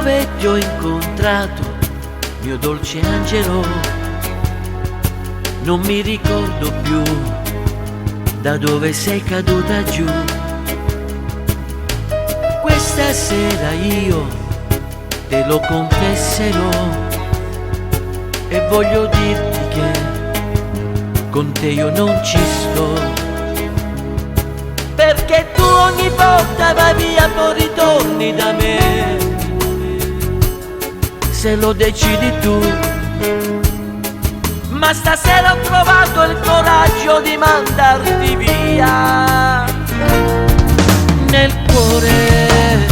dove ti ho incontrato, mio dolce angelo, non mi ricordo più da dove sei caduta giù. Questa sera io te lo confesserò e voglio dirti che con te io non ci sto, perché tu ogni volta vai via poi ritorni da me, se lo decidi tu. Ma stasera ho trovato il coraggio di mandarti via. Nel cuore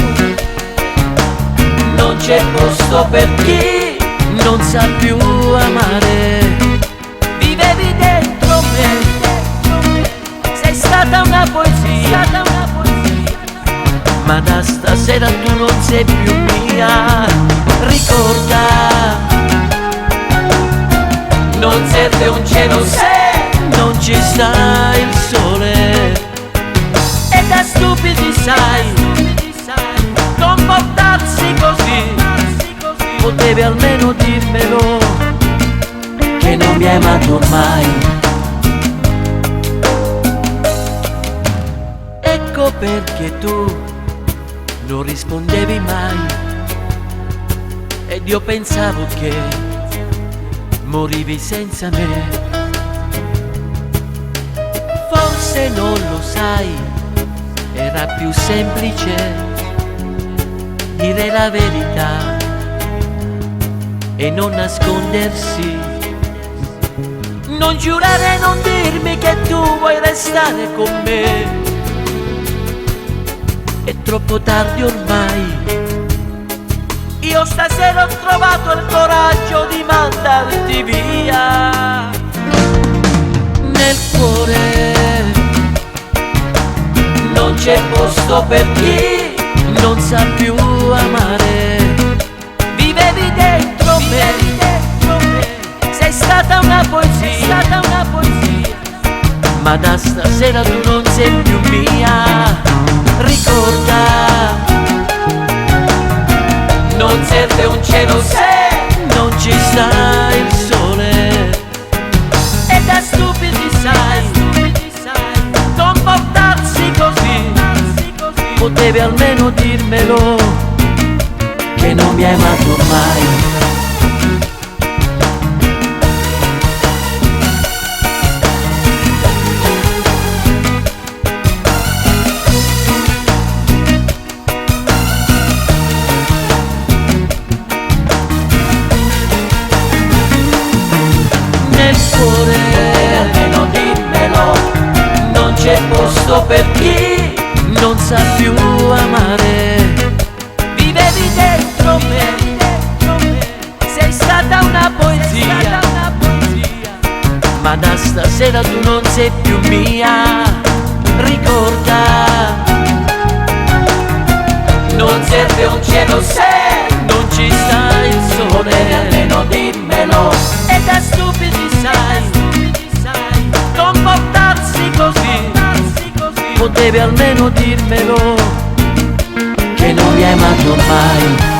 non c'è posto per chi non sa più amare. Vivevi dentro me, sei stata una poesia, ma da stasera tu non sei più mia. Ricorda, non serve un cielo se non ci sta il sole, e da stupidi sai comportarsi così. Potevi almeno dirmelo che non mi hai amato mai. Ecco perché tu non rispondevi mai, ed io pensavo che morivi senza me. Forse non lo sai, era più semplice dire la verità e non nascondersi. Non giurare, non dirmi che tu vuoi restare con me. È troppo tardi ormai. Io stasera ho trovato il coraggio di mandarti via. Nel cuore non c'è posto per chi non sa più amare. Vivevi dentro me, sei stata una poesia, ma da stasera tu non sei più mia. Ricorda, non serve un cielo se non ci sta il sole, e da stupidi sai comportarsi così. Potevi almeno dirmelo che non mi hai amato mai. Almeno dimmelo, non c'è posto per chi non sa più amare. Vivevi dentro me, sei stata una poesia, ma da stasera tu non sei più mia. Ricorda, non serve un cielo se non ci sta il sole. Almeno dimmelo, e da stupidi sai comportarsi così. Potevi almeno dirmelo che non mi hai amato mai.